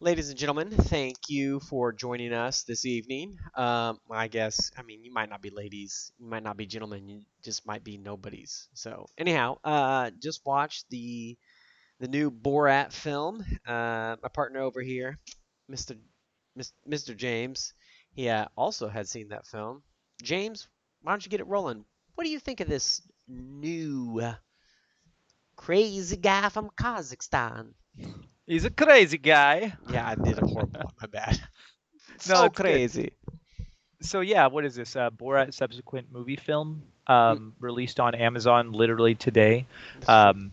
Ladies and gentlemen, thank you for joining us this evening. I guess, you might not be ladies, you might not be gentlemen, you just might be nobodies. So, anyhow, just watched the new Borat film. My partner over here, Mr. Mr. Jaymes, he also had seen that film. James, why don't you get it rolling? What do you think of this new crazy guy from Kazakhstan? He's a crazy guy. Yeah, I did a horrible one. My bad. No, So it's good. crazy. So yeah, what is this? Borat subsequent movie film Mm, released on Amazon literally today. That's true. Um,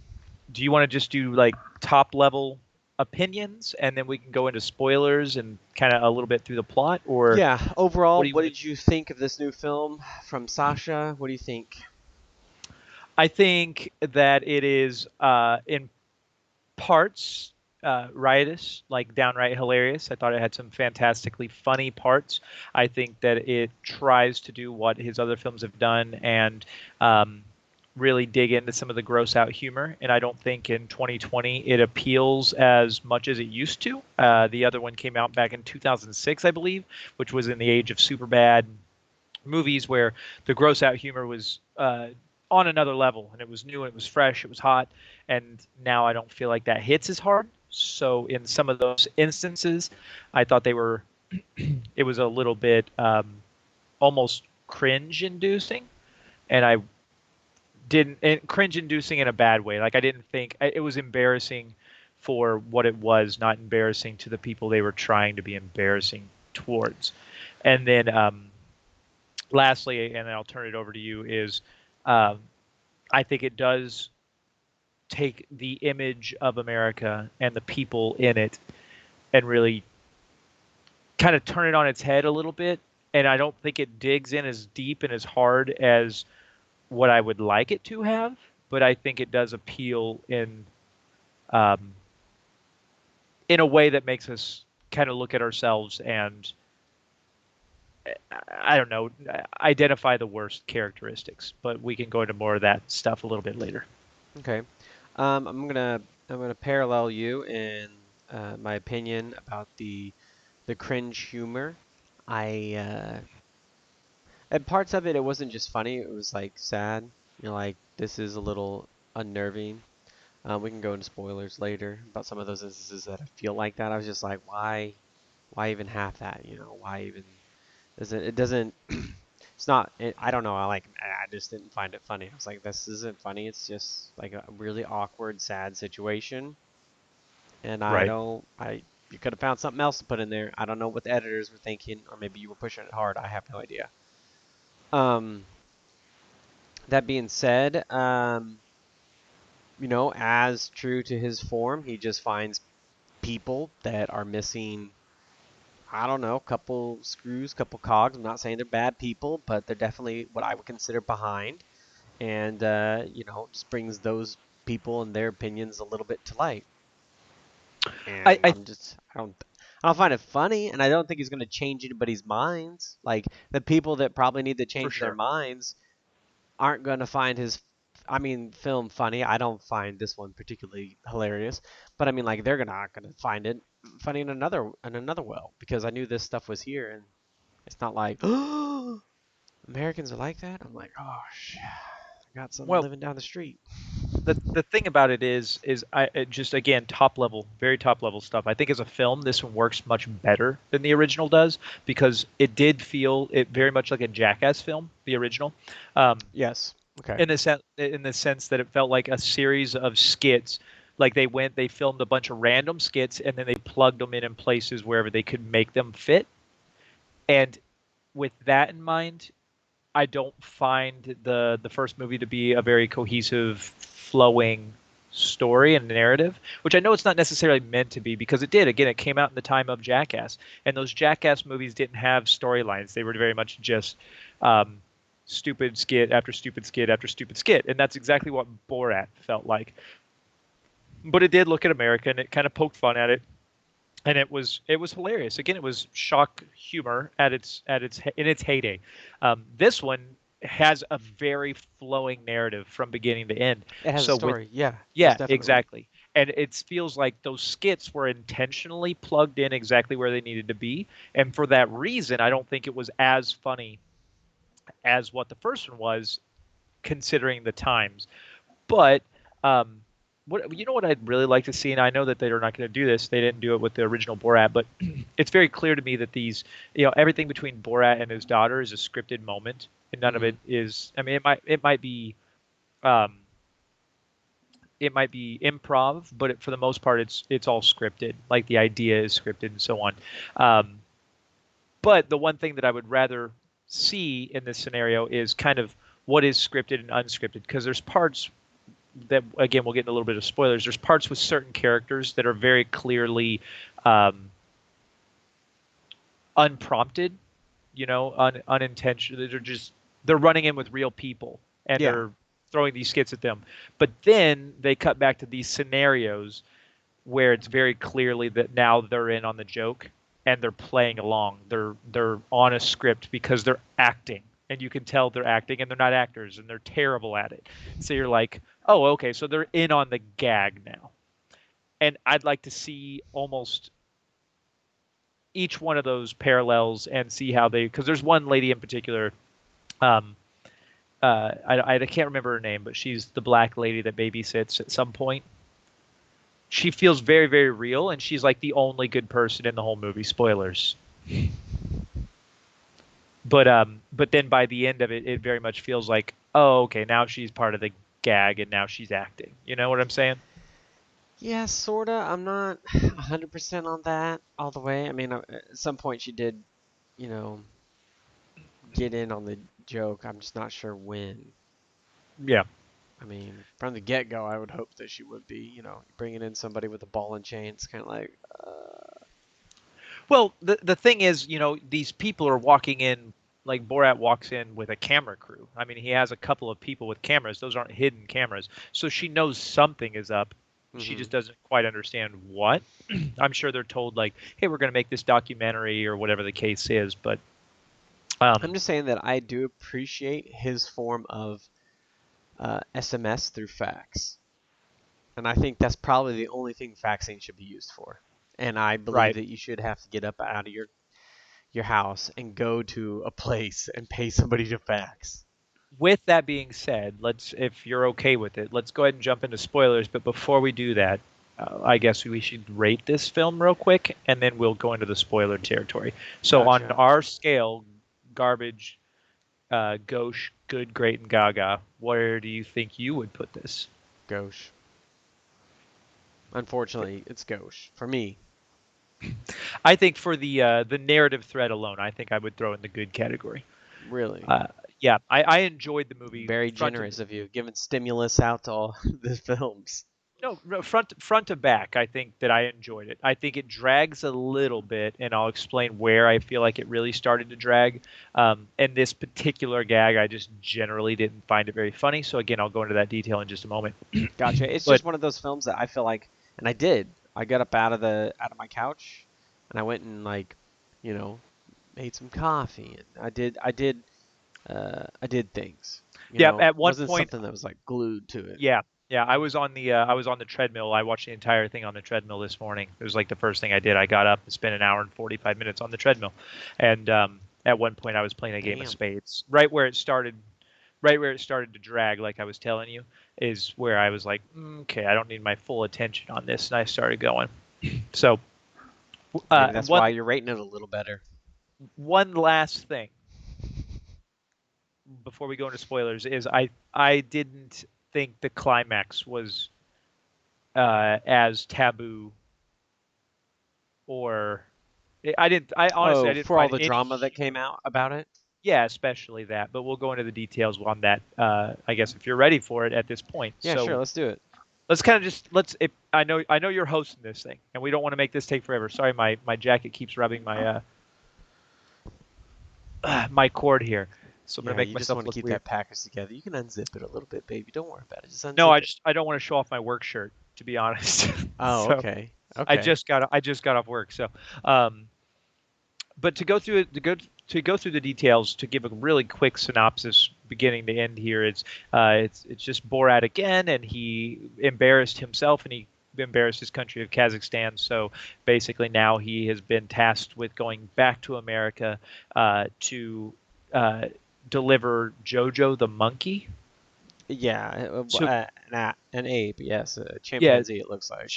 do you want to just do like top level opinions and then we can go into spoilers and kind of a little bit through the plot, or Yeah, what overall, do you what want to? did you think of this new film from Sasha? What do you think? I think that it is in parts riotous, like downright hilarious. I thought it had some fantastically funny parts. I think that it tries to do what his other films have done and um, really dig into some of the gross out humor. And I don't think in 2020 it appeals as much as it used to. The other one came out back in 2006, I believe, which was in the age of super bad movies where the gross out humor was on another level and it was new and it was fresh, it was hot, and now I don't feel like that hits as hard. So in some of those instances, I thought they were it was a little bit almost cringe inducing, and I didn't and cringe inducing in a bad way. Like I didn't think it was embarrassing for what it was, not embarrassing to the people they were trying to be embarrassing towards. And then lastly, and then I'll turn it over to you, is um, I think it does take the image of America and the people in it and really kind of turn it on its head a little bit. And I don't think it digs in as deep and as hard as what I would like it to have, but I think it does appeal um, in a way that makes us kind of look at ourselves and I don't know, identify the worst characteristics. But we can go into more of that stuff a little bit later. Okay. I'm gonna parallel you in my opinion about the cringe humor. I at parts of it, it wasn't just funny. It was like sad. You're like, this is a little unnerving. We can go into spoilers later about some of those instances that I feel like that. I was just like, why even have that? Why even doesn't it doesn't it's not I don't know. I just didn't find it funny. I was like, this isn't funny. It's just like a really awkward, sad situation, and I Right. don't I you could have found something else to put in there. I don't know what the editors were thinking, or maybe you were pushing it hard. I have no idea. Um, that being said, as true to his form, he just finds people that are missing, I don't know, couple screws, couple cogs. I'm not saying they're bad people, but they're definitely what I would consider behind. And just brings those people and their opinions a little bit to light. And I I don't find it funny, and I don't think he's going to change anybody's minds. Like the people that probably need to For change their sure. minds aren't going to find his film funny. I don't find this one particularly hilarious, but I mean like they're not going to find it funny in another well because I knew this stuff was here and it's not like Americans are like that. I'm like, gosh, I got some Well, living down the street. the thing about it is I it just again top level, very top level stuff. I think as a film, this one works much better than the original does because it did feel it very much like a Jackass film, the original, um, Yes. Okay. in the sense that it felt like a series of skits. Like they filmed a bunch of random skits and then they plugged them in places wherever they could make them fit. And with that in mind, I don't find the first movie to be a very cohesive, flowing story and narrative, which I know it's not necessarily meant to be because it did. Again, it came out in the time of Jackass, and those Jackass movies didn't have storylines. They were very much just um, stupid skit after stupid skit after stupid skit, and that's exactly what Borat felt like. But it did look at America, and it kind of poked fun at it, and it was hilarious. Again, it was shock humor at its in its heyday. This one has a very flowing narrative from beginning to end. It has a So with story. Yeah, most yeah, definitely. exactly. And it feels like those skits were intentionally plugged in exactly where they needed to be, and for that reason I don't think it was as funny as what the first one was, considering the times. But um, what you know what I'd really like to see, and I know that they're not going to do this. They didn't do it with the original Borat, but it's very clear to me that these, everything between Borat and his daughter is a scripted moment, and none of Hmm. it is. I mean, um, it might be improv, but for the most part, it's all scripted. Like the idea is scripted and so on. Um, but the one thing that I would rather see in this scenario is kind of what is scripted and unscripted, because there's parts that, again, we'll get into a little bit of spoilers. There's parts with certain characters that are very clearly um, unprompted, unintentional. They're running in with real people and Yeah. they're throwing these skits at them. But then they cut back to these scenarios where it's very clearly that now they're in on the joke and they're playing along. They're on a script because they're acting. And you can tell they're acting and they're not actors and they're terrible at it. So you're like, oh, okay, so they're in on the gag now. And I'd like to see almost each one of those parallels and see how they, because there's one lady in particular, um, I can't remember her name, but she's the black lady that babysits at some point. She feels very, very real, and she's like the only good person in the whole movie. Spoilers. But then by the end of it, it very much feels like, oh, okay, now she's part of the gag, and now she's acting. You know what I'm saying? Yeah, sorta. I'm not 100% on that all the way. I mean, at some point she did, you know, get in on the joke. I'm just not sure when. Yeah. I mean, from the get-go, I would hope that she would be. Bringing in somebody with a ball and chain, it's kind of like, Well, the thing is, these people are walking in, like Borat walks in with a camera crew. I mean, he has a couple of people with cameras. Those aren't hidden cameras. So she knows something is up. She hmm. just doesn't quite understand what. I'm sure they're told like, "Hey, we're going to make this documentary or whatever the case is." But I'm um, just saying that I do appreciate his form of SMS through fax. And I think that's probably the only thing faxing should be used for. And I believe right. that you should have to get up out of your house and go to a place and pay somebody to fax. With that being said, if you're okay with it, let's go ahead and jump into spoilers. But before we do that, I guess we should rate this film real quick, and then we'll go into the spoiler territory. So on Gotcha. our scale, garbage, gauche, good, great, and gaga, where do you think you would put this? Gauche. Unfortunately, it's gauche for me. I think for the narrative thread alone, I think I would throw in the good category. Really. Uh, yeah, I enjoyed the movie Very front to generous of you, giving stimulus out to all the films. no, front to back. I think that I enjoyed it. I think it drags a little bit, and I'll explain where I feel like it really started to drag. And this particular gag, I just generally didn't find it very funny. So again, I'll go into that detail in just a moment. Gotcha. It's But just one of those films that I feel like, and I did. I got up out of my couch, and I went and like, you know, made some coffee, and I did things. yeah, It at one wasn't point, something that was like glued to it. yeah, yeah, I was on the treadmill. I watched the entire thing on the treadmill this morning. It was like the first thing I did. I got up and spent an hour and 45 minutes on the treadmill, and at one point I was playing a game of Damn. spades. Right where it started to drag, like I was telling you, is where I was like, okay, I don't need my full attention on this, and I started going. So, Maybe that's one why you're rating it a little better. one last thing before we go into spoilers is I didn't think the climax was as taboo, or I Oh, didn't for all find the any. drama that came out about it? Yeah, especially that, but we'll go into the details on that, I guess, if you're ready for it at this point. Yeah, sure, So let's do it. let's kind of just let's if I know you're hosting this thing, and we don't want to make this take forever. Sorry, my jacket keeps rubbing my cord here, so I'm gonna Yeah, make you just myself want to look keep weird. that package together. You can unzip it a little bit, baby. Don't worry about it. Just No, unzip it. I don't want to show off my work shirt, to be honest. Oh, So okay. I Okay. just got off work. So, um, but to go through the details, to give a really quick synopsis beginning to end here, it's just Borat again, and he embarrassed himself, and he embarrassed his country of Kazakhstan. So basically, now he has been tasked with going back to America to uh, deliver Jojo the monkey Yeah, to an ape, yes, a yeah chimpanzee. It looks like.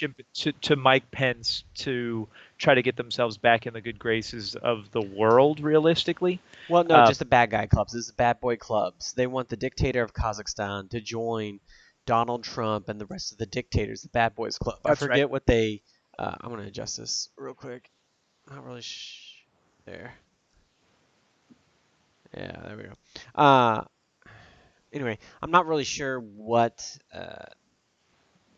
to Mike Pence to try to get themselves back in the good graces of the world. Realistically, Well, no, um, just the bad guy clubs. This is bad boy clubs. They want the dictator of Kazakhstan to join Donald Trump and the rest of the dictators, the bad boys club. I that's right. forget what they. I'm gonna adjust this real quick. Not really. There. Yeah, there we go. Anyway, I'm not really sure what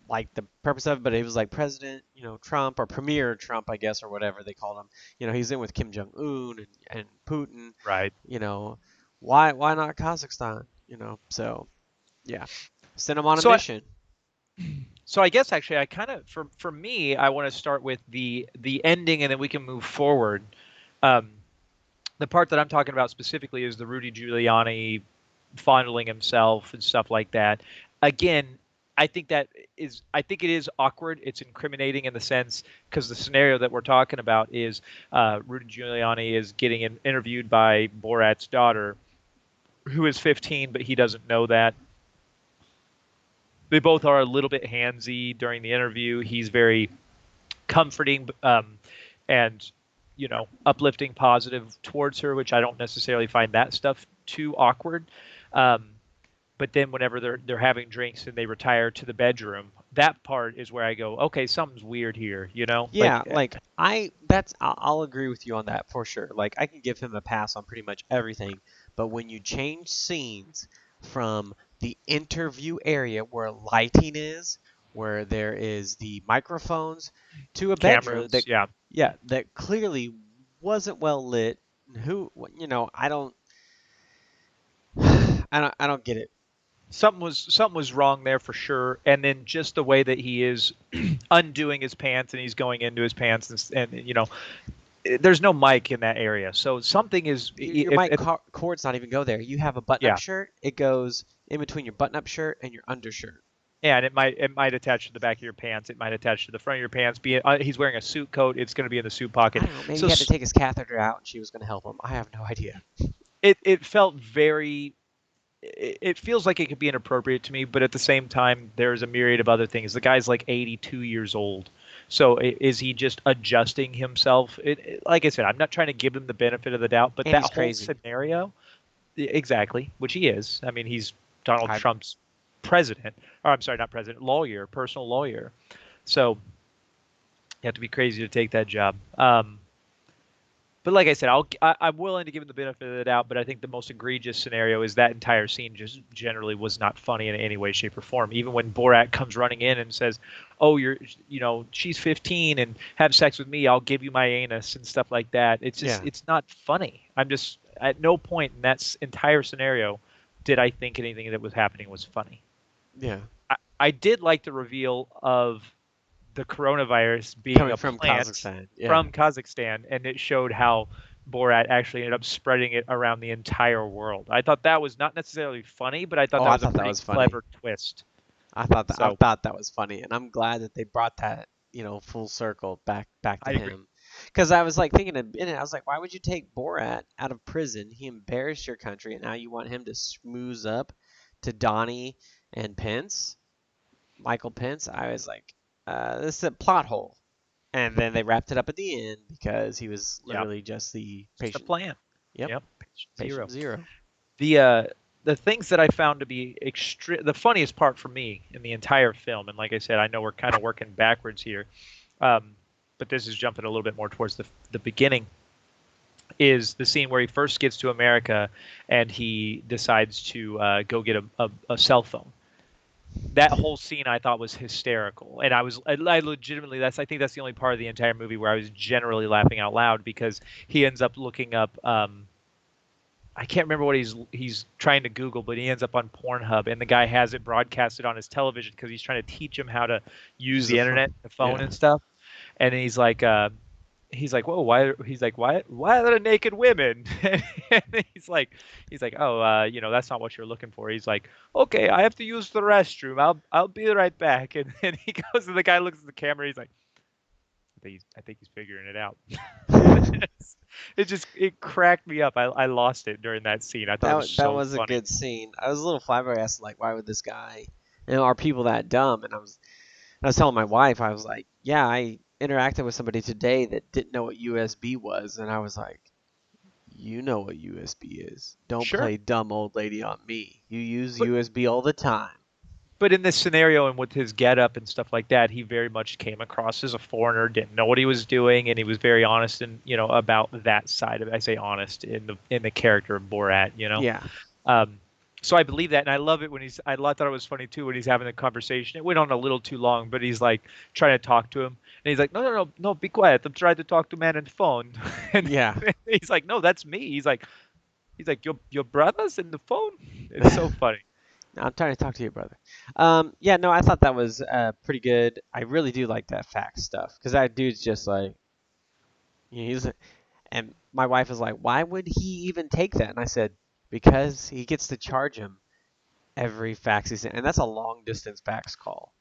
like the purpose of it, but it was like President, Trump or Premier Trump, I guess, or whatever they called him. He's in with Kim Jong Un and Putin. Right. You know, why not Kazakhstan? So yeah, send him on a So mission. I guess actually I kind of for me I want to start with the ending and then we can move forward. Um, the part that I'm talking about specifically is the Rudy Giuliani fondling himself and stuff like that. Again, I think it is awkward. It's incriminating in the sense because the scenario that we're talking about is Rudy Giuliani is getting interviewed by Borat's daughter, who is 15, but he doesn't know that. They both are a little bit handsy during the interview. He's very comforting and uplifting, positive towards her, which I don't necessarily find that stuff too awkward. Um, but then whenever they're having drinks and they retire to the bedroom, that part is where I go, okay, something's weird here. Yeah, like I'll agree with you on that for sure. Like I can give him a pass on pretty much everything, but when you change scenes from the interview area where lighting is, where there is the microphones, to a bedroom cameras, that, yeah. yeah, that clearly wasn't well lit. I don't, I don't get it. Something was wrong there for sure, and then just the way that he is undoing his pants and he's going into his pants and there's no mic in that area, so something is Your mic cord's not even go there. You have a button-up yeah. shirt. It goes in between your button-up shirt and your undershirt. Yeah, and it might attach to the back of your pants. It might attach to the front of your pants. He's wearing a suit coat. It's going to be in the suit I pocket. don't know. Maybe So he had to take his catheter out and she was going to help him. I have no idea. it felt very. It feels like it could be inappropriate to me, but at the same time, there's a myriad of other things. The guy's like 82 years old. So is he just adjusting himself? Like I said, I'm not trying to give him the benefit of the doubt, but And that he's whole crazy. scenario, exactly, which he is. I mean, he's Donald I Trump's president, or I'm sorry, not president, lawyer, personal lawyer. So you have to be crazy to take that job. But like I said, I'm willing to give him the benefit of the doubt. But I think the most egregious scenario is that entire scene just generally was not funny in any way, shape, or form. Even when Borat comes running in and says, "Oh, she's 15 and have sex with me. I'll give you my anus," and stuff like that. Yeah, It's not funny. I'm just at no point in that entire scenario did I think anything that was happening was funny. yeah. I did like the reveal of the coronavirus being Coming a from plant Kazakhstan. Yeah, from Kazakhstan, and it showed how Borat actually ended up spreading it around the entire world. I thought that was not necessarily funny, but I thought oh, that I was a thought that pretty was funny. clever twist. I So thought that was funny, and I'm glad that they brought that, full circle back to I agree. him. Because I was like thinking a minute, I was like, why would you take Borat out of prison? He embarrassed your country, and now you want him to smooth up to Donnie and Pence, Michael Pence. I was like, this is a plot hole. And then they wrapped it up at the end because he was Yeah, literally just the just a patient. plan. Yep, Yep, patient patient zero. zero. The uh, the things that I found to be the funniest part for me in the entire film, and like I said, I know we're kind of working backwards here, um, but this is jumping a little bit more towards the beginning is the scene where he first gets to America and he decides to go get a cell phone. That whole scene I thought was hysterical, and I legitimately I think that's the only part of the entire movie where I was generally laughing out loud because he ends up looking up. I can't remember what he's trying to Google, but he ends up on Pornhub, and the guy has it broadcasted on his television because he's trying to teach him how to use Use the the internet, phone. the phone, Yeah. and stuff. And he's like, he's like, whoa, why? He's like, why are there naked women? And he's like, oh, that's not what you're looking for. He's like, okay, I have to use the restroom. I'll be right back. And he goes, and the guy looks at the camera. He's like, I think he's figuring it out. It cracked me up. I lost it during that scene. I thought it was That so was a funny. good scene. I was a little flabbergasted, like, why would this guy? Are people that dumb? And I was telling my wife, I was like, yeah, I interacted with somebody today that didn't know what USB was, and I was like, you know what USB is. Don't Sure. play dumb old lady on me. You use But USB all the time. but in this scenario and with his getup and stuff like that, he very much came across as a foreigner, didn't know what he was doing, and he was very honest and about that side of it. I say honest in the character of Borat. Yeah, Um, so I believe that, and I love it when thought it was funny too when he's having a conversation. It went on a little too long, but he's like trying to talk to him, and he's like, "No, no, no, no, be quiet. I'm trying to talk to man on the phone." And yeah. he's like, "No, that's me." He's like, your brother's in the phone. It's so funny. I'm trying to talk to you, brother. Yeah, no, I thought that was pretty good. I really do like that fact stuff because that dude's just like, he's, and my wife was like, why would he even take that? And I said, because he gets to charge him every fax he's in, and that's a long distance fax call.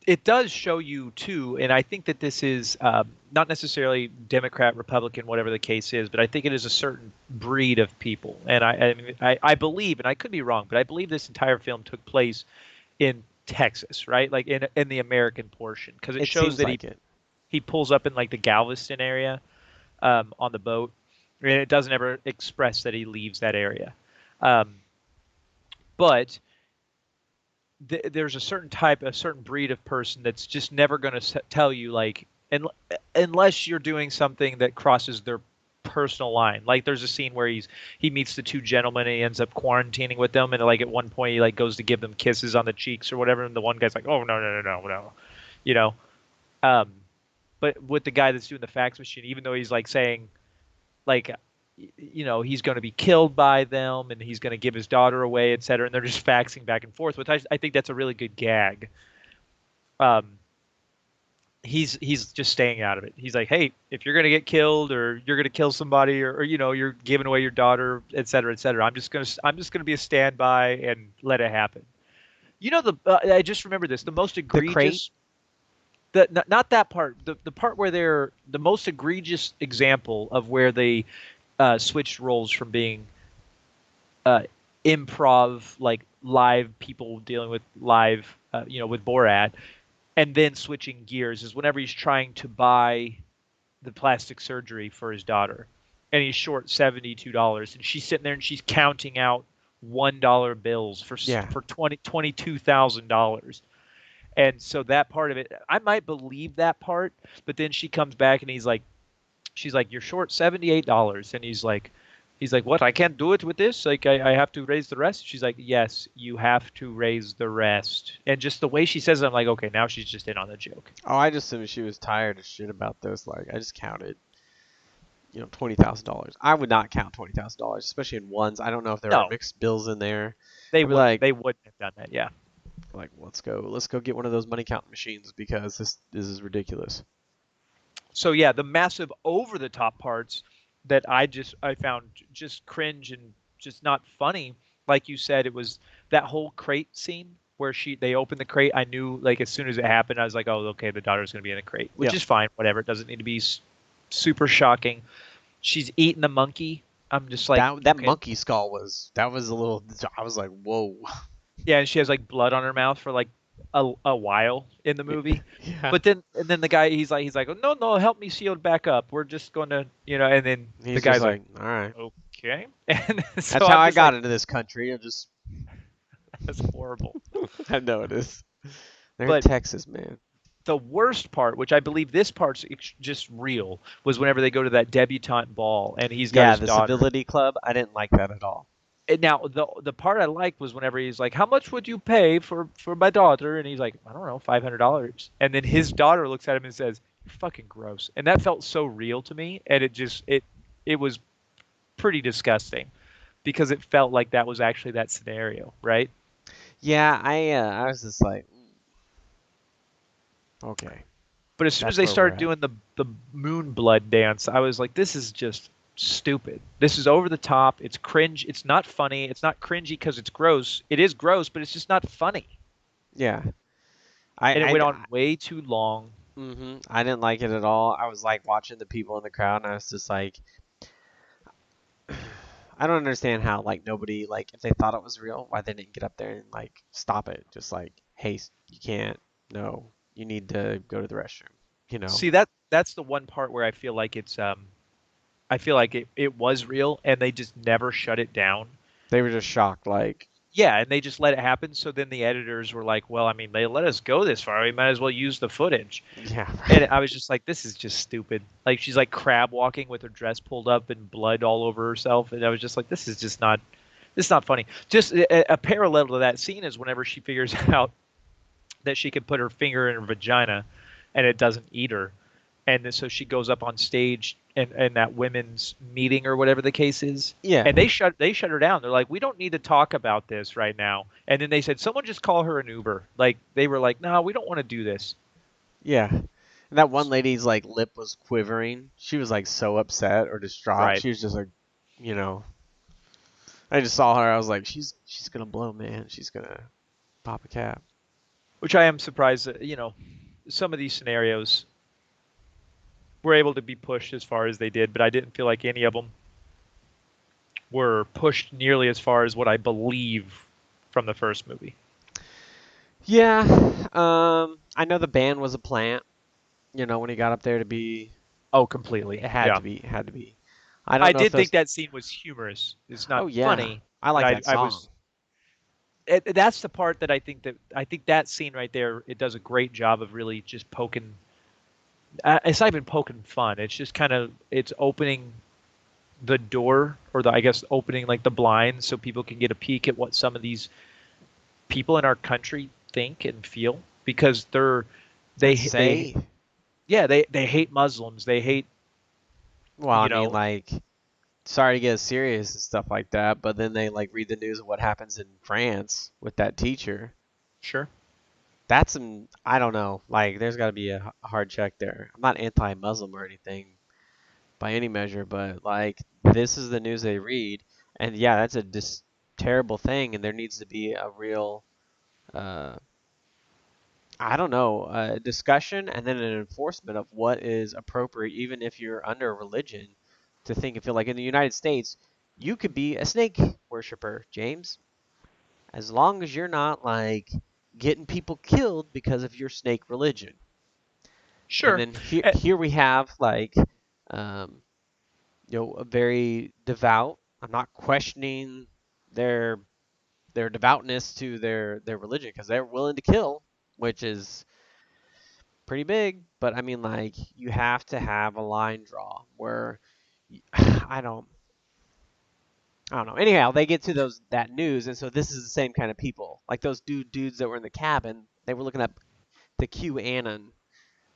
It does show you too, and I think that this is not necessarily Democrat, Republican, whatever the case is, but I think it is a certain breed of people, and I believe, and I could be wrong, but I believe this entire film took place in Texas, right? Like in the American portion, because it It shows seems that like it. he pulls up in like the Galveston area on the boat, and it doesn't ever express that he leaves that area, um, but there's a certain breed of person that's just never going to tell you like, unless you're doing something that crosses their personal line. Like there's a scene where he meets the two gentlemen and he ends up quarantining with them, and like at one point he like goes to give them kisses on the cheeks or whatever, and the one guy's like, oh no no no no no, you know. Um, but with the guy that's doing the fax machine, even though he's like saying like he's going to be killed by them and he's going to give his daughter away, etc., and they're just faxing back and forth, which I think that's a really good gag. um he's just staying out of it. He's like, hey, if you're going to get killed or you're going to kill somebody, or you're giving away your daughter, etc., etc., I'm just going to be a standby and let it happen. The I just remember this, the most The crate. egregious, the not that part, the part where they're the most egregious example of where they switched roles from being uh, improv, like live people dealing with live, with Borat, and then switching gears is whenever he's trying to buy the plastic surgery for his daughter, and he's short $72, and she's sitting there and she's counting out $1 bills for Yeah, for $22,000. And so that part of it, I might believe that part, but then she comes back and she's like, you're short $78, and he's like, what? I can't do it with this. Like, I have to raise the rest. She's like, yes, you have to raise the rest. And just the way she says it, I'm like, okay, now she's just in on the joke. oh, I just assumed she was tired of shit about this. Like, I just counted, $20,000. I would not count $20,000, especially in ones. I don't know if there are No, mixed bills in there. they I'd be wouldn't. They wouldn't have done that. Yeah. like, let's go get one of those money counting machines because this is ridiculous. So yeah, the massive over the top parts that I found just cringe and just not funny. Like you said, it was that whole crate scene where they opened the crate. I knew like as soon as it happened, I was like, oh, okay, the daughter's gonna be in a crate, which Yep. is fine. Whatever. It doesn't need to be super shocking. She's eating the monkey. I'm just like, That okay. monkey skull was a little. I was like, whoa. Yeah, and she has like blood on her mouth for like a while in the movie. Yeah. But then the guy he's like, oh, no, no, help me seal it back up. We're just gonna, and then the He's just guy's like, like, all right. okay. And so That's how I'm I just got like, into this country. I'm just. that's horrible. I know it is. They're in But Texas, man. the worst part, which I believe this part's just real, was whenever they go to that debutante ball and he's got Yeah, his the daughter. civility club. I didn't like that at all. And now the part I liked was whenever he's like, "How much would you pay for my daughter?" And he's like, "I don't know, $500." And then his daughter looks at him and says, "You're fucking gross." And that felt so real to me, and it was pretty disgusting because it felt like that was actually that scenario, right? Yeah, I was just like, okay. But as soon as That's they where we're started at. doing the moon blood dance, I was like, this is just stupid. This is over the top. It's cringe. It's not funny. It's not cringy because it's gross. It is gross, but it's just not funny. Yeah. And it I, went on I way too long. I didn't like it at all. I was like watching the people in the crowd, and I was just like, I don't understand how like nobody like if they thought it was real, why they didn't get up there and like stop it. Just like, hey, you can't. No, you need to go to the restroom. You know, See that's the one part where I feel like I feel like it was real and they just never shut it down. they were just shocked. Like, Yeah, and they just let it happen. So then the editors were like, well, I mean, they let us go this far. We might as well use the footage. yeah, And I was just like, this is just stupid. Like she's like crab walking with her dress pulled up and blood all over herself. And I was just like, this is just not this is not funny. Just a parallel to that scene is whenever she figures out that she can put her finger in her vagina and it doesn't eat her. And then, so she goes up on stage and that women's meeting or whatever the case is. yeah, And they shut her down. They're like, we don't need to talk about this right now. And then they said, someone just call her an Uber. Like they were like, no, we don't want to do this. yeah. And that one lady's like lip was quivering. She was like so upset or distraught. Right. She was just like, you know, I just saw her. I was like, she's gonna blow, man. She's gonna pop a cap. Which I am surprised that, some of these scenarios were able to be pushed as far as they did, but I didn't feel like any of them were pushed nearly as far as what I believe from the first movie. Yeah. I know the band was a plant. You know, when he got up there to be, Oh, completely. it had Yeah. to be, it had to be. I don't I know if did think those. that scene was humorous. It's not Oh yeah, funny, I but like I that I song. was that's the part that I think that scene right there it does a great job of really just poking. It's not even poking fun. It's just kind of it's opening the door or the I guess opening like the blinds so people can get a peek at what some of these people in our country think and feel because And they say, yeah they hate Muslims. They hate well, I you mean, know like, sorry to get serious and stuff like that, but then they like read the news of what happens in France with that teacher. sure. That's some, I don't know. Like, there's got to be a hard check there. I'm not anti-Muslim or anything by any measure, but like, this is the news they read, and yeah, that's a terrible thing, and there needs to be a real, uh, I don't know, discussion and then an enforcement of what is appropriate, even if you're under a religion, to think and feel like in the United States, you could be a snake worshiper, James, as long as you're not like getting people killed because of your snake religion. And Sure. then here, Eh, here we have like, um, a very devout. I'm not questioning their devoutness to their religion because they're willing to kill, which is pretty big, but I mean, like, you have to have a line draw where I don't, I don't know. Anyhow, they get to that news, and so this is the same kind of people, like those dudes that were in the cabin. They were looking up the QAnon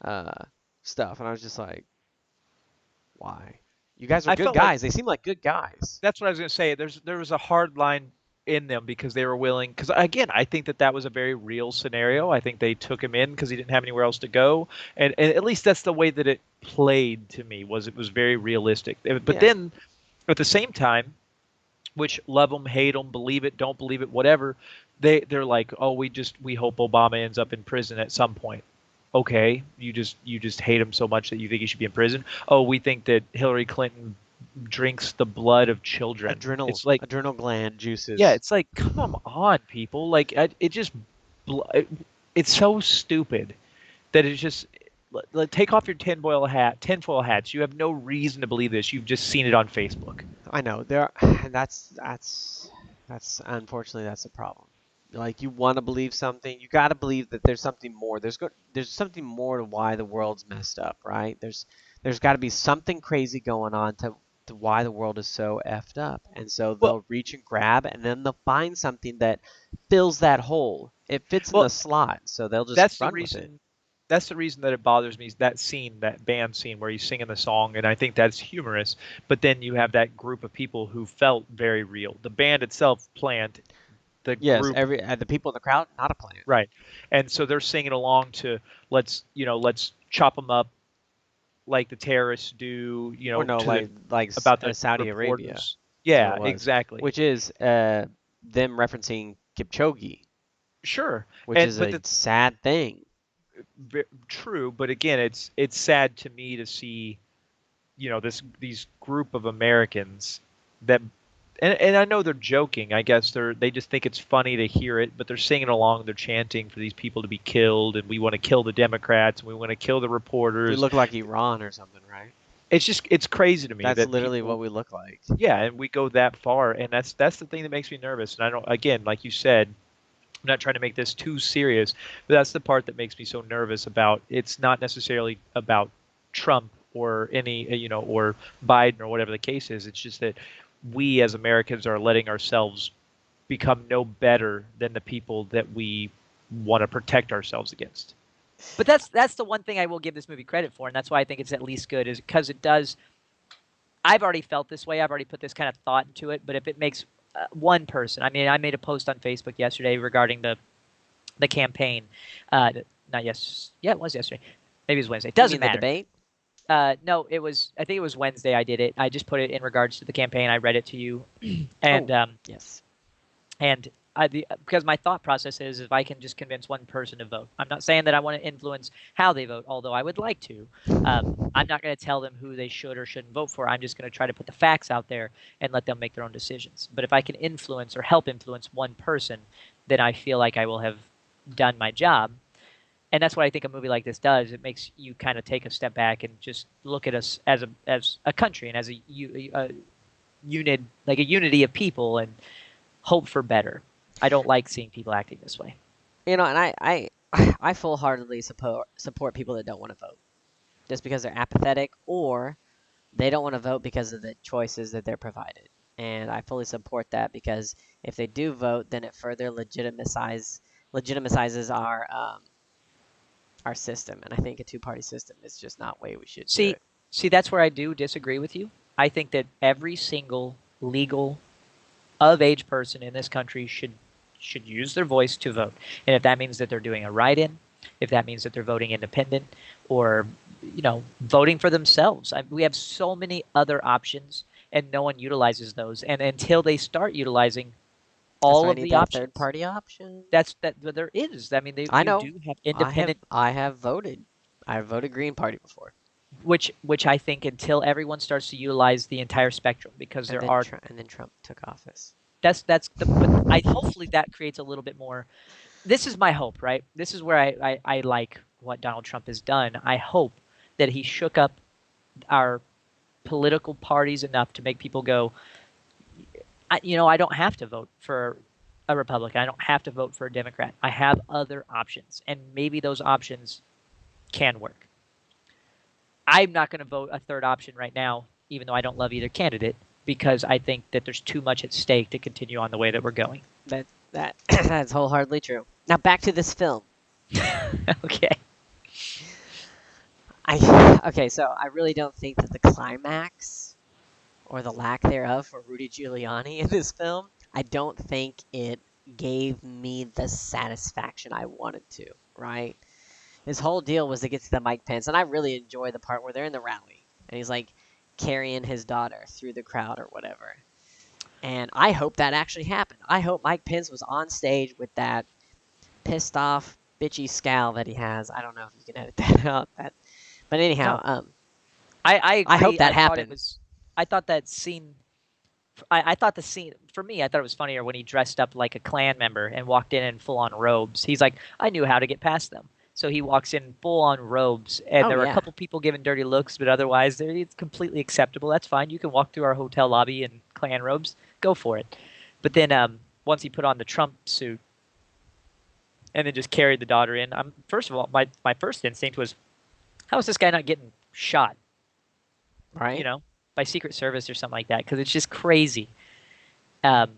uh, stuff, and I was just like, why? You guys are I good felt like guys. They seem like good guys. that's what I was going to say. There was a hard line in them because they were willing. Because again, I think that was a very real scenario. I think they took him in because he didn't have anywhere else to go, and at least that's the way that it played to me. Was it was very realistic. But Yeah, then at the same time, which love them, hate them, believe it, don't believe it, whatever, they're like, oh, we hope Obama ends up in prison at some point. Okay, you just hate him so much that you think he should be in prison. Oh, we think that Hillary Clinton drinks the blood of children. It's like, adrenal gland yeah, juices. it's like, come on, people. Like, it just, it's so stupid that it's just, take off your tinfoil hats. You have no reason to believe this. You've just seen it on Facebook. I know there. That's unfortunately that's a problem. Like you want to believe something, you got to believe that there's something more. There's something more to why the world's messed up, right? There's got to be something crazy going on to why the world is so effed up, and so Well, they'll reach and grab, and then they'll find something that fills that hole. It fits in well, the slot, so they'll just that's the run with it. reason. That's the reason that it bothers me. Is that scene, that band scene where he's singing the song, and I think that's humorous. But then you have that group of people who felt very real. The band itself planned the Yes, group. every the people in the crowd, not a plant. Right. And so they're singing along to let's chop them up like the terrorists do, Or no, to the like about the Saudi Arabia reporters. is what it Yeah, was, exactly. which is them referencing Kipchoge, Sure. which And is but a sad thing. true, but again, it's sad to me to see, these group of Americans that and I know they're joking. I guess they just think it's funny to hear it, but they're singing along, they're chanting for these people to be killed, and we want to kill the Democrats, and we want to kill the We reporters. look like Iran or something, right? It's crazy to me That's that literally what people, we look like. yeah, and we go that far, and that's the thing that makes me nervous. And I don't, again, like you said, I'm not trying to make this too serious, but that's the part that makes me so nervous about it's not necessarily about Trump or any, or Biden or whatever the case is. It's just that we as Americans are letting ourselves become no better than the people that we want to protect ourselves against. But that's the one thing I will give this movie credit for, and that's why I think it's at least good, is because it does. I've already felt this way. I've already put this kind of thought into it. But if it makes one person, I mean, I made a post on Facebook yesterday regarding the campaign. Not yes, yeah, it was yesterday. Maybe it was Wednesday. You Doesn't mean the matter. debate? No, it was. I think it was Wednesday. I did it. I just put it in regards to the campaign. I read it to you, and Oh, um, yes. and because my thought process is if I can just convince one person to vote. I'm not saying that I want to influence how they vote, although I would like to. I'm not going to tell them who they should or shouldn't vote for. I'm just going to try to put the facts out there and let them make their own decisions. But if I can influence or help influence one person, then I feel like I will have done my job. And that's what I think a movie like this does. It makes you kind of take a step back and just look at us as a country and as a unit, like a unity of people, and hope for better. I don't like seeing people acting this way. And I full-heartedly support people that don't want to vote just because they're apathetic or they don't want to vote because of the choices that they're provided. And I fully support that because if they do vote, then it further legitimizes our system. And I think a two-party system is just not the way we should do See, it. see, that's where I do disagree with you. I think that every single legal of age person in this country should use their voice to vote. And if that means that they're doing a write-in, if that means that they're voting independent, or voting for themselves, we have so many other options, and no one utilizes those. And until they start utilizing That's all why I of need the that options, third-party option. there is. I mean, I you know. do have independent, I have voted. I voted Green Party before, which I think until everyone starts to utilize the entire spectrum, because and there then are Trump took office. that's the but I hopefully that creates a little bit more. This is my hope, right? This is where I like what Donald Trump has done. I hope that he shook up our political parties enough to make people go, I don't have to vote for a Republican. I don't have to vote for a Democrat. I have other options, and maybe those options can work. I'm not going to vote a third option right now, even though I don't love either candidate, because I think that there's too much at stake to continue on the way that we're going. That that's wholeheartedly true. Now back to this film. Okay. Okay, so I really don't think that the climax or the lack thereof for Rudy Giuliani in this film, I don't think it gave me the satisfaction I wanted to, right? His whole deal was to get to the Mike Pence, and I really enjoy the part where they're in the rally and he's like carrying his daughter through the crowd or whatever. And I hope that actually happened. I hope Mike Pence was on stage with that pissed off, bitchy scowl that he has. I don't know if you can edit that out. But anyhow, No, I I hope agree. that happened. I thought that scene. I thought the scene for me. I thought it was funnier when he dressed up like a Klan member and walked in full on robes. He's like, I knew how to get past them. So he walks in full on robes, and Oh there were a yeah, couple people giving dirty looks, but otherwise, it's completely acceptable. That's fine. You can walk through our hotel lobby in Klan robes. Go for it. But then once he put on the Trump suit and then just carried the daughter in, first of all, my first instinct was, how is this guy not getting shot? You right. know, by Secret Service or something like that, because it's just crazy. Um,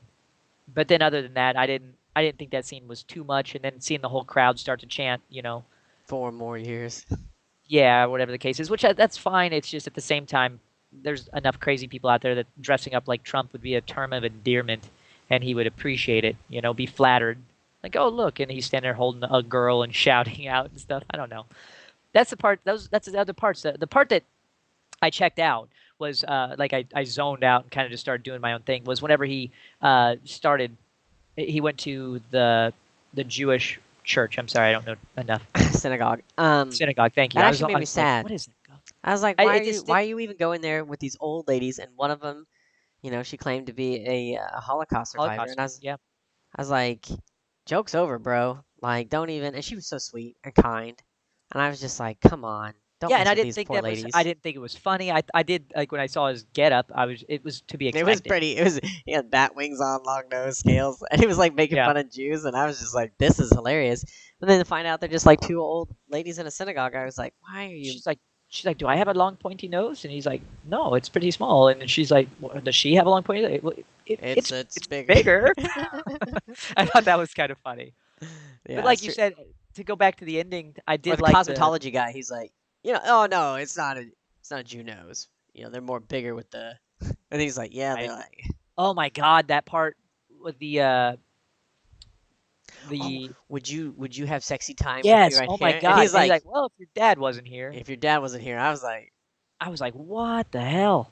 but then other than that, I didn't think that scene was too much. And then seeing the whole crowd start to chant, 4 more years. yeah, whatever the case is, which that's fine. It's just at the same time, there's enough crazy people out there that dressing up like Trump would be a term of endearment, and he would appreciate it. Be flattered. Like, oh look, and he's standing there holding a girl and shouting out and stuff. I don't know. That's the part. That's the other parts. The part that I checked out was like I zoned out and kind of just started doing my own thing. Was whenever he started, he went to the Jewish church. I'm sorry, I don't know enough. Synagogue. Synagogue. Thank you. That actually I made me was like, sad. what is that? I was like, I, it just why didn't. are you even going there with these old ladies? And one of them, she claimed to be a Holocaust survivor, and Holocaust. Yeah. I was like, joke's over, bro. Like, don't even. And she was so sweet and kind, and I was just like, come on, don't Yeah, and mess I with didn't these think poor that was. I ladies. didn't think it was funny. I did like when I saw his getup. It was to be It was expected. pretty. It was he had bat wings on, long nose, scales, and he was like making Yeah. fun of Jews, and I was just like, this is hilarious. And then to find out they're just like two old ladies in a synagogue, I was like, why are you? She's like, do I have a long pointy nose? And he's like, no, it's pretty small. And then she's like, well, does she have a long pointy nose? Well, It's it's bigger. bigger. I thought that was kind of funny. But Yeah, like it's you true. said, to go back to the ending, I Or did the like the. cosmetology guy, he's like, oh no, it's not a Jew nose. They're more bigger with the. And he's like, yeah, they're I, like, oh my god, that part with oh, the would you have sexy time with me yes, right oh my here? And god. he's And he's like, like, well, if your dad wasn't here, if your dad wasn't here, I was like, I was like, what the hell?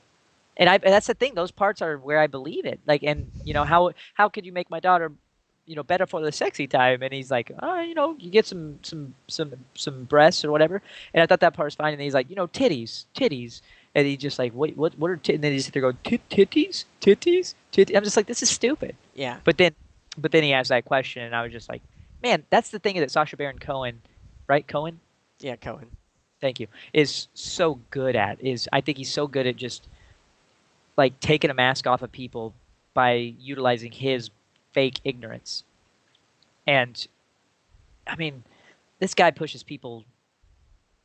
And that's the thing; those parts are where I believe it. Like, and how could you make my daughter, better for the sexy time? And he's like, oh, you get some breasts or whatever. And I thought that part was fine. And he's like, titties. And he just like, wait, what are and then he just there go titties. I'm just like, this is stupid. yeah, But then he asked that question, and I was just like, man, that's the thing that Sacha Baron Cohen, right? Cohen, yeah, Cohen. thank you, is so good at. Is I think he's so good at just like taking a mask off of people by utilizing his fake ignorance. And I mean, this guy pushes people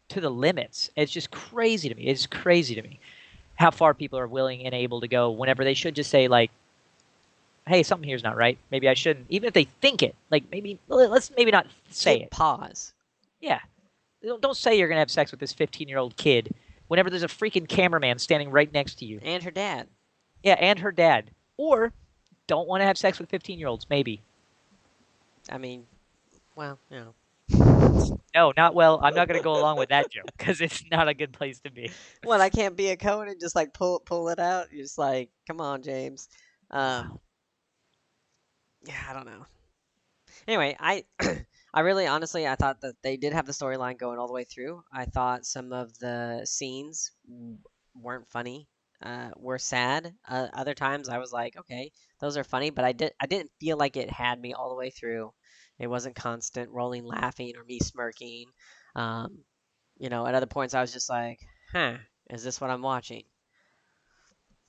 to the limits. It's just crazy to me. It's crazy to me how far people are willing and able to go whenever they should just say like, "Hey, something here's not right. Maybe I shouldn't." Even if they think it, like let's maybe not say Take it. pause. Yeah, don't say you're gonna have sex with this 15-year-old kid whenever there's a freaking cameraman standing right next to you. And her dad. Yeah, and her dad. Or don't want to have sex with 15-year-olds, maybe. I mean, well, No, not well. I'm not going to go along with that joke because it's not a good place to be. What, I can't be a Cohen and just like pull it out? You're just like, come on, James. Um, yeah, I don't know. Anyway, I really honestly I thought that they did have the storyline going all the way through. I thought some of the scenes weren't funny, were sad. Other times I was like, okay, those are funny, but I didn't feel like it had me all the way through. It wasn't constant rolling laughing or me smirking. Um, at other points I was just like, huh, is this what I'm watching?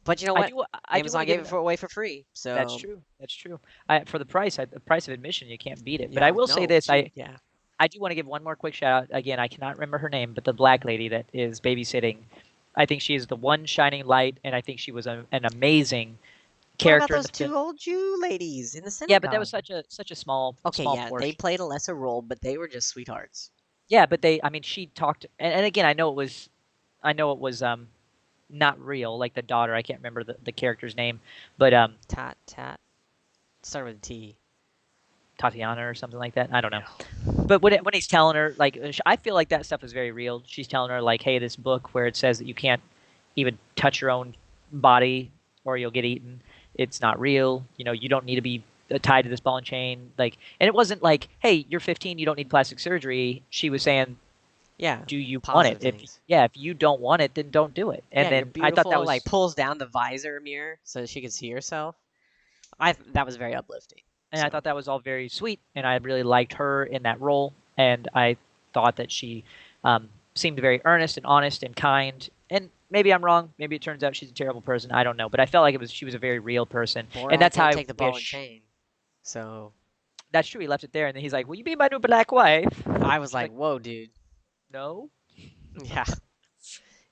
But you know what? I do want Amazon to give gave it. it away for free, That's so true. That's true. For the price of admission, you can't beat it. But yeah, I will say no, this: yeah, I do want to give one more quick shout out. Again, I cannot remember her name, but the black lady that is babysitting, I think she is the one shining light, and I think she was an amazing what about character in those the film. two old Jew ladies in the Yeah, but that was synagogue? such a small Okay, small yeah, they portion. played a lesser role, but they were just sweethearts. Yeah, but I mean, she talked, and again, I know it was not real, like the daughter. I can't remember the character's name, but Tat tat. Start with a T. Tatiana or something like that. I don't know. No. But when he's telling her, like, I feel like that stuff is very real. She's telling her, like, hey, this book where it says that you can't even touch your own body or you'll get eaten, it's not real. You don't need to be tied to this ball and chain. Like, and it wasn't like, hey, you're 15, you don't need plastic surgery. She was saying, Yeah, do you want it? positive things. If you don't want it, then don't do it. And Yeah, you're then I thought that beautiful. Like was, pulls down the visor mirror so that she could see herself. That was very uplifting. and I So thought that was all very sweet, and I really liked her in that role, and I thought that she seemed very earnest and honest and kind. And maybe I'm wrong. Maybe it turns out she's a terrible person. I don't know, but I felt like she was a very real person, and Borat that's how didn't I take the ball and wish. chain. So That's true. He left it there, and then he's like, "Will you be my new black wife?" I was She's like, like, whoa, dude. "No." Yeah.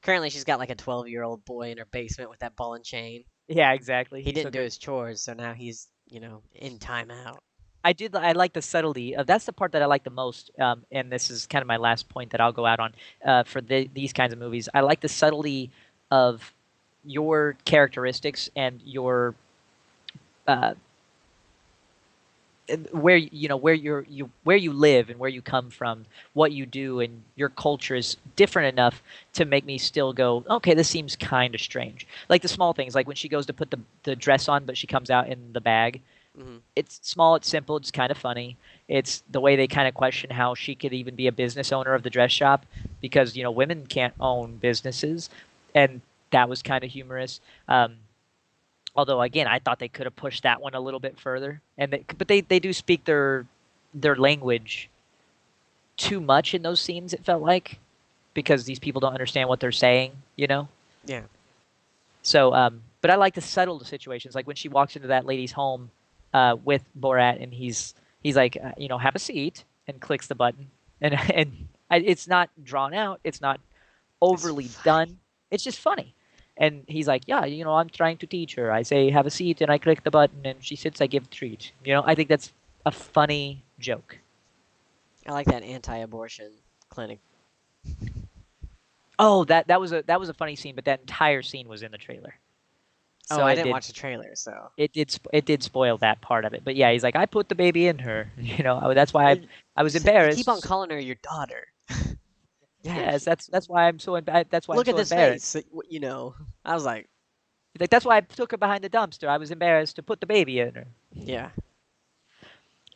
Currently, she's got like a 12-year-old boy in her basement with that ball and chain. Yeah, exactly. He He's so didn't do good. his chores, so now he's, in timeout. I like the subtlety of that's the part that I like the most. And this is kind of my last point that I'll go out on for these kinds of movies. I like the subtlety of your characteristics and your where where you live and where you come from, what you do, and your culture is different enough to make me still go, okay, this seems kind of strange. Like the small things, like when she goes to put the dress on, but she comes out in the bag. Hmm. It's small, it's simple, it's kind of funny. It's the way they kind of question how she could even be a business owner of the dress shop because women can't own businesses, and that was kind of humorous. Although again, I thought they could have pushed that one a little bit further, but they do speak their language too much in those scenes. It felt like because these people don't understand what they're saying. Yeah. So, but I like the subtle situations, like when she walks into that lady's home with Borat, and he's like, have a seat, and clicks the button, and it's not drawn out, it's not It's overly funny. done, it's just funny. And he's like, yeah, I'm trying to teach her. I say, have a seat, and I click the button, and she sits. I give a treat. I think that's a funny joke. I like that anti-abortion clinic. Oh, that was a funny scene, but that entire scene was in the trailer, Oh, so I it didn't did watch the trailer, so. it did spoil that part of it. But yeah, he's like, I put the baby in her. That's why I was You keep on embarrassed. calling her your daughter. Yeah, Yes, that's why I'm look at so this embarrassed. face. I was like, He's like, that's why I took her behind the dumpster. I was embarrassed to put the baby in her. yeah.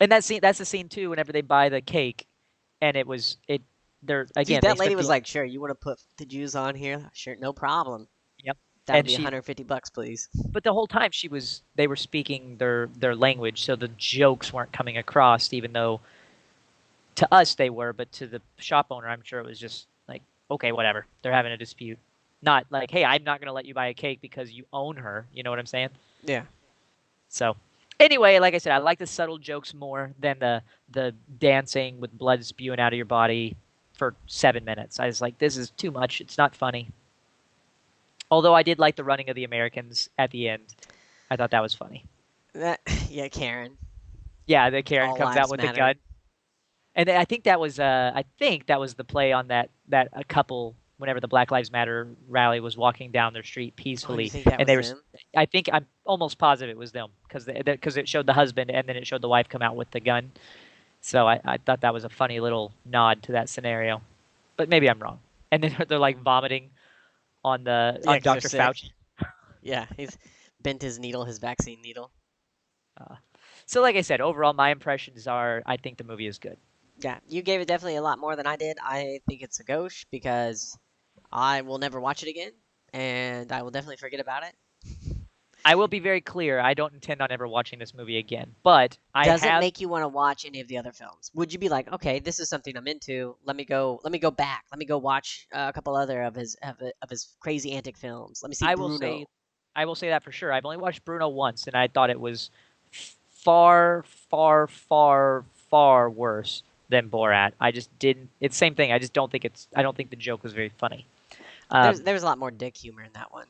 And that's the scene too. Whenever they buy the cake, and they're Dude, again they that lady spent was the like, sure, you want to put the Jews on here? Sure, no problem. yep, That'll and be she $150, please. but the whole time they were speaking their language, so the jokes weren't coming across, even though to us they were, but to the shop owner, I'm sure it was just like, okay, whatever. They're having a dispute. Not like, hey, I'm not going to let you buy a cake because you own her. You know what I'm saying? Yeah. So, anyway, like I said, I like the subtle jokes more than the dancing with blood spewing out of your body for 7 minutes. I was like, this is too much. It's not funny. Although I did like the running of the Americans at the end. I thought that was funny. That, yeah, Karen. Yeah, the Karen All comes out lives with the gun. matter. And I think that was the play on that a couple whenever the Black Lives Matter rally was walking down their street Oh, you peacefully, think that and was they were. them? I think I'm almost positive it was them because it showed the husband and then it showed the wife come out with the gun. So I thought that was a funny little nod to that scenario, but maybe I'm wrong. And then they're like vomiting on the Yeah, on because they're Dr. sick. Fauci. Yeah, he's bent his needle, his vaccine needle. Uh, so like I said, overall my impressions are I think the movie is good. Yeah, you gave it definitely a lot more than I did. I think it's a gauche because I will never watch it again, and I will definitely forget about it. I will be very clear. I don't intend on ever watching this movie again, but I Does it have. make you want to watch any of the other films? Would you be like, okay, this is something I'm into. Let me go back. Let me go watch a couple other of his crazy antic films. Let me see I will say Bruno. I will say that for sure. I've only watched Bruno once, and I thought it was far, far, far, far worse than Borat. I just didn't. It's the same thing. I just don't think it's. I don't think the joke was very funny. Um, There's a lot more dick humor in that one.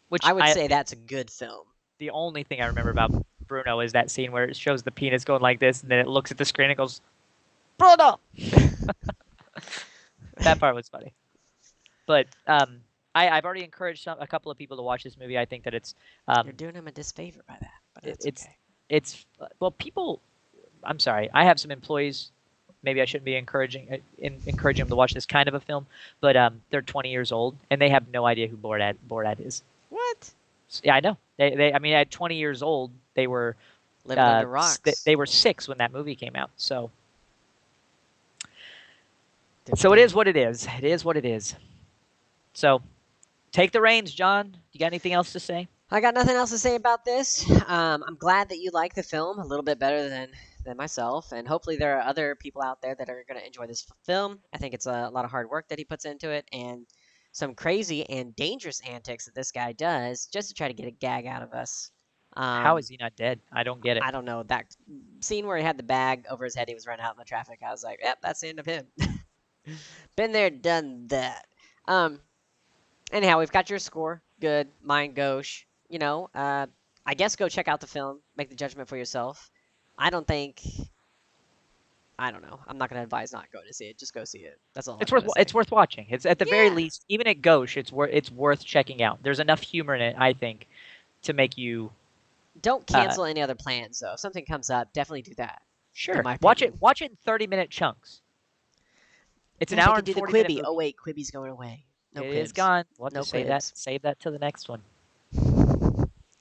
which I would I say that's a good film. the only thing I remember about Bruno is that scene where it shows the penis going like this, and then it looks at the screen and goes, Bruno. That part was funny. But I've already encouraged a couple of people to watch this movie. I think that You're um, doing him a disfavor by that, but it, that's it's okay. it's well, people. I'm sorry. I have some employees. Maybe I shouldn't be encouraging them to watch this kind of a film, but they're 20 years old and they have no idea who Borat is. What? Yeah, I know. I mean, at 20 years old, they were Living under rocks. they were 6 when that movie came out. So Different it time. is what it is. It is what it is. So take the reins, John. You got anything else to say? I got nothing else to say about this. I'm glad that you like the film a little bit better than myself, and hopefully there are other people out there that are going to enjoy this film. I think it's a lot of hard work that he puts into it, and some crazy and dangerous antics that this guy does just to try to get a gag out of us. How Um, is he not dead? I don't get it. I don't know that scene where he had the bag over his head. He was running out in the traffic. I was like, yep, that's the end of him. Been there, done that. Um, Anyhow, we've got your score. Good. Mine, gauche. I guess go check out the film. Make the judgment for yourself. I don't think. I don't know. I'm not going to advise not going to see it. Just go see it. That's all I'm going to It's say. worth watching. It's at the very Yeah. least, even at Gauche, it's worth checking out. There's enough humor in it, I think, to make you. Don't Uh, cancel any other plans, though. If something comes up, definitely do that. Sure. my Watch opinion. it. Watch it in 30-minute chunks. It's an Yeah, they hour could and do the 40-minute Quibi. movie. Oh wait, Quibi's going away. No It Quibs. is gone. We'll have No to save that. Quibs. Save that till the next one.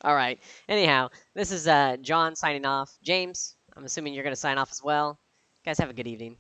All right. Anyhow, this is John signing off. James, I'm assuming you're going to sign off as well. Guys, have a good evening.